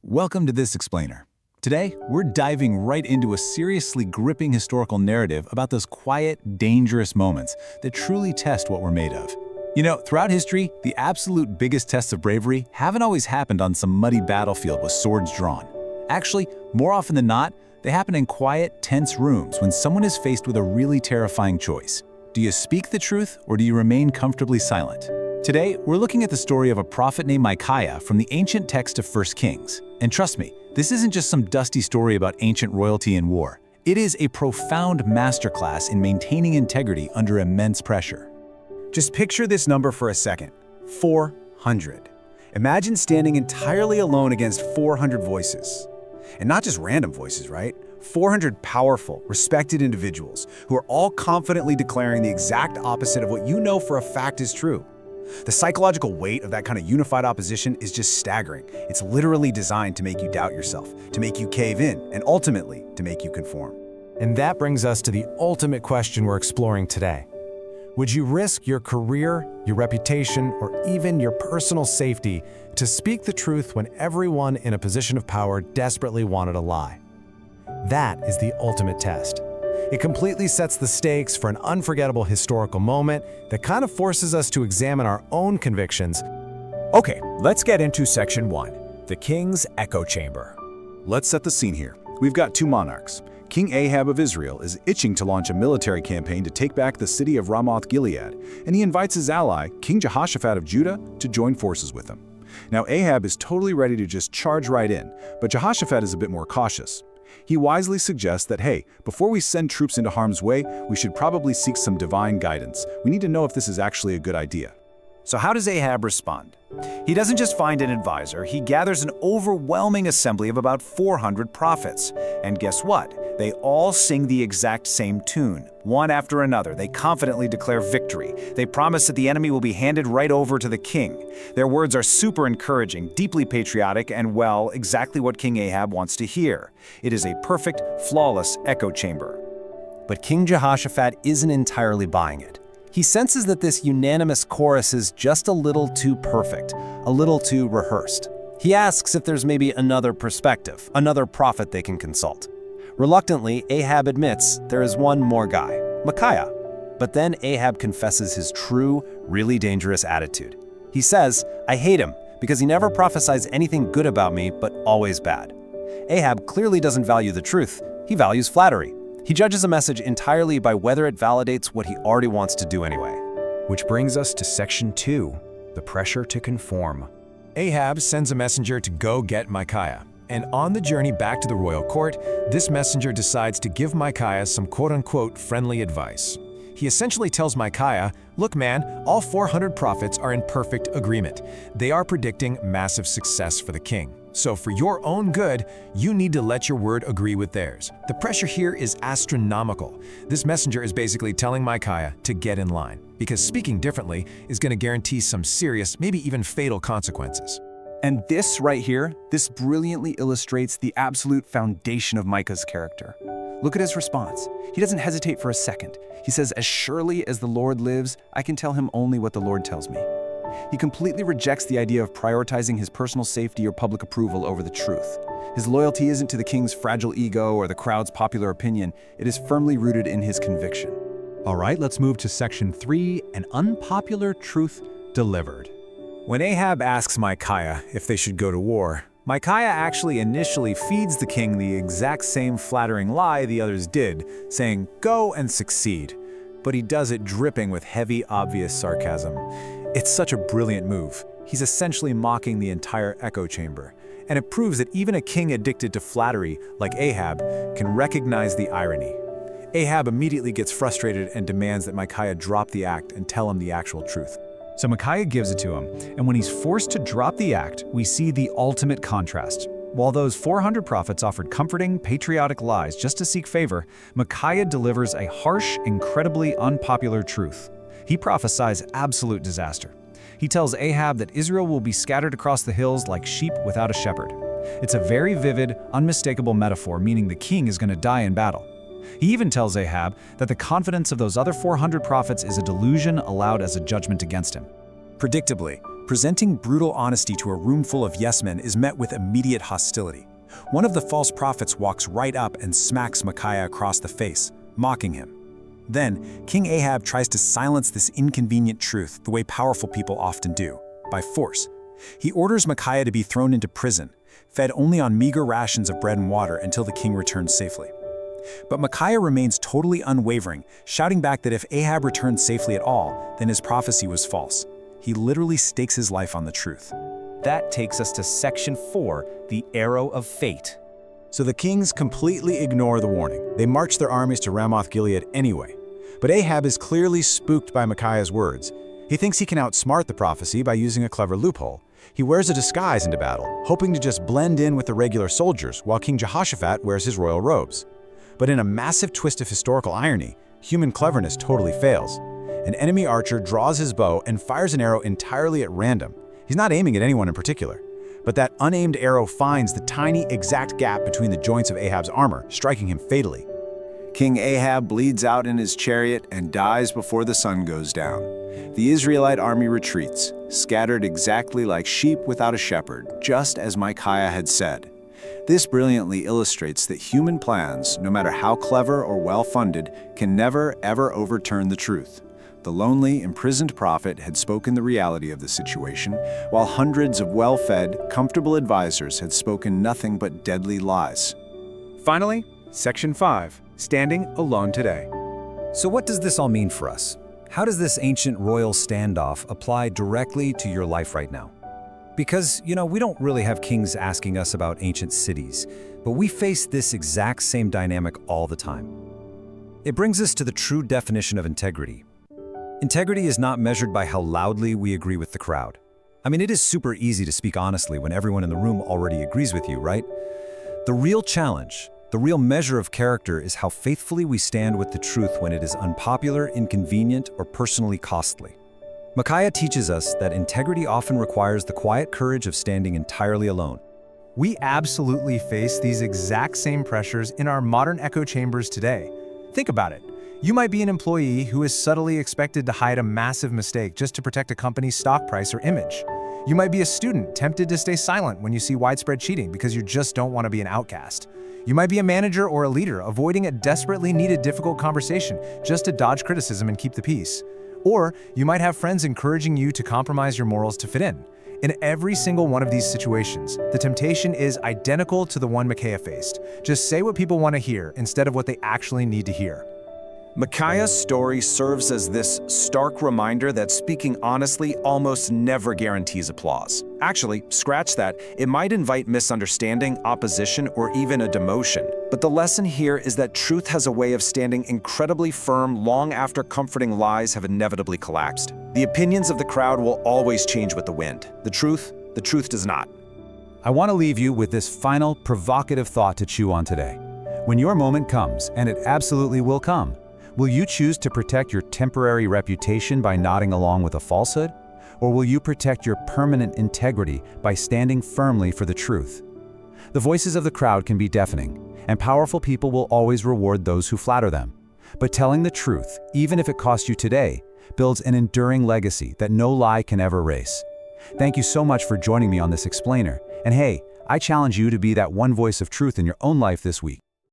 Welcome to This Explainer. Today, we're diving right into a seriously gripping historical narrative about those quiet, dangerous moments that truly test what we're made of. You know, throughout history, the absolute biggest tests of bravery haven't always happened on some muddy battlefield with swords drawn. Actually, more often than not, they happen in quiet, tense rooms when someone is faced with a really terrifying choice. Do you speak the truth or do you remain comfortably silent? Today, we're looking at the story of a prophet named Micaiah from the ancient text of 1 Kings. And trust me, this isn't just some dusty story about ancient royalty and war. It is a profound masterclass in maintaining integrity under immense pressure. Just picture this number for a second. 400. Imagine standing entirely alone against 400 voices. And not just random voices, right? 400 powerful, respected individuals who are all confidently declaring the exact opposite of what you know for a fact is true. The psychological weight of that kind of unified opposition is just staggering. It's literally designed to make you doubt yourself, to make you cave in, and ultimately to make you conform. And that brings us to the ultimate question we're exploring today. Would you risk your career, your reputation, or even your personal safety to speak the truth when everyone in a position of power desperately wanted a lie? That is the ultimate test. It completely sets the stakes for an unforgettable historical moment that kind of forces us to examine our own convictions. Okay, let's get into section 1, the king's echo chamber. Let's set the scene here. We've got two monarchs. King Ahab of Israel is itching to launch a military campaign to take back the city of Ramoth-Gilead, and he invites his ally, King Jehoshaphat of Judah, to join forces with him. Now, Ahab is totally ready to just charge right in, but Jehoshaphat is a bit more cautious. He wisely suggests that, hey, before we send troops into harm's way, we should probably seek some divine guidance. We need to know if this is actually a good idea. So how does Ahab respond? He doesn't just find an advisor, he gathers an overwhelming assembly of about 400 prophets. And guess what? They all sing the exact same tune. One after another, they confidently declare victory. They promise that the enemy will be handed right over to the king. Their words are super encouraging, deeply patriotic, and well, exactly what King Ahab wants to hear. It is a perfect, flawless echo chamber. But King Jehoshaphat isn't entirely buying it. He senses that this unanimous chorus is just a little too perfect, a little too rehearsed. He asks if there's maybe another perspective, another prophet they can consult. Reluctantly, Ahab admits there is one more guy, Micaiah. But then Ahab confesses his true, really dangerous attitude. He says, "I hate him because he never prophesies anything good about me, but always bad." Ahab clearly doesn't value the truth. He values flattery. He judges a message entirely by whether it validates what he already wants to do anyway. Which brings us to section 2, the pressure to conform. Ahab sends a messenger to go get Micaiah. And on the journey back to the royal court, this messenger decides to give Micaiah some quote-unquote friendly advice. He essentially tells Micaiah, "Look man, all 400 prophets are in perfect agreement. They are predicting massive success for the king. So for your own good, you need to let your word agree with theirs." The pressure here is astronomical. This messenger is basically telling Micaiah to get in line, because speaking differently is going to guarantee some serious, maybe even fatal consequences. And this right here, this brilliantly illustrates the absolute foundation of Micah's character. Look at his response. He doesn't hesitate for a second. He says, "As surely as the Lord lives, I can tell him only what the Lord tells me." He completely rejects the idea of prioritizing his personal safety or public approval over the truth. His loyalty isn't to the king's fragile ego or the crowd's popular opinion. It is firmly rooted in his conviction. All right, let's move to section 3, an unpopular truth delivered. When Ahab asks Micaiah if they should go to war, Micaiah actually initially feeds the king the exact same flattering lie the others did, saying, "Go and succeed." But he does it dripping with heavy, obvious sarcasm. It's such a brilliant move. He's essentially mocking the entire echo chamber. And it proves that even a king addicted to flattery, like Ahab, can recognize the irony. Ahab immediately gets frustrated and demands that Micaiah drop the act and tell him the actual truth. So Micaiah gives it to him, and when he's forced to drop the act, we see the ultimate contrast. While those 400 prophets offered comforting, patriotic lies just to seek favor, Micaiah delivers a harsh, incredibly unpopular truth. He prophesies absolute disaster. He tells Ahab that Israel will be scattered across the hills like sheep without a shepherd. It's a very vivid, unmistakable metaphor, meaning the king is going to die in battle. He even tells Ahab that the confidence of those other 400 prophets is a delusion allowed as a judgment against him. Predictably, Presenting brutal honesty to a room full of yes-men is met with immediate hostility. One of the false prophets walks right up and smacks Micaiah across the face, mocking him. Then, King Ahab tries to silence this inconvenient truth the way powerful people often do, by force. He orders Micaiah to be thrown into prison, fed only on meager rations of bread and water until the king returns safely. But Micaiah remains totally unwavering, shouting back that if Ahab returned safely at all, then his prophecy was false. He literally stakes his life on the truth. That takes us to section 4, the arrow of fate. So the kings completely ignore the warning. They march their armies to Ramoth Gilead anyway. But Ahab is clearly spooked by Micaiah's words. He thinks he can outsmart the prophecy by using a clever loophole. He wears a disguise into battle, hoping to just blend in with the regular soldiers, while King Jehoshaphat wears his royal robes. But in a massive twist of historical irony, human cleverness totally fails. An enemy archer draws his bow and fires an arrow entirely at random. He's not aiming at anyone in particular. But that unaimed arrow finds the tiny, exact gap between the joints of Ahab's armor, striking him fatally. King Ahab bleeds out in his chariot and dies before the sun goes down. The Israelite army retreats, scattered exactly like sheep without a shepherd, just as Micaiah had said. This brilliantly illustrates that human plans, no matter how clever or well-funded, can never, ever overturn the truth. The lonely, imprisoned prophet had spoken the reality of the situation, while hundreds of well-fed, comfortable advisors had spoken nothing but deadly lies. Finally, section 5, standing alone today. So what does this all mean for us? How does this ancient royal standoff apply directly to your life right now? Because, we don't really have kings asking us about ancient cities, but we face this exact same dynamic all the time. It brings us to the true definition of integrity. Integrity is not measured by how loudly we agree with the crowd. I mean, it is super easy to speak honestly when everyone in the room already agrees with you, right? The real challenge, the real measure of character is how faithfully we stand with the truth when it is unpopular, inconvenient, or personally costly. Micaiah teaches us that integrity often requires the quiet courage of standing entirely alone. We absolutely face these exact same pressures in our modern echo chambers today. Think about it. You might be an employee who is subtly expected to hide a massive mistake just to protect a company's stock price or image. You might be a student tempted to stay silent when you see widespread cheating because you just don't want to be an outcast. You might be a manager or a leader avoiding a desperately needed difficult conversation just to dodge criticism and keep the peace. Or you might have friends encouraging you to compromise your morals to fit in. In every single one of these situations, the temptation is identical to the one Micaiah faced. Just say what people want to hear instead of what they actually need to hear. Micaiah's story serves as this stark reminder that speaking honestly almost never guarantees applause. Actually, scratch that, it might invite misunderstanding, opposition, or even a demotion. But the lesson here is that truth has a way of standing incredibly firm long after comforting lies have inevitably collapsed. The opinions of the crowd will always change with the wind. The truth does not. I want to leave you with this final, provocative thought to chew on today. When your moment comes, and it absolutely will come, will you choose to protect your temporary reputation by nodding along with a falsehood? Or will you protect your permanent integrity by standing firmly for the truth? The voices of the crowd can be deafening, and powerful people will always reward those who flatter them. But telling the truth, even if it costs you today, builds an enduring legacy that no lie can ever erase. Thank you so much for joining me on this explainer. And hey, I challenge you to be that one voice of truth in your own life this week.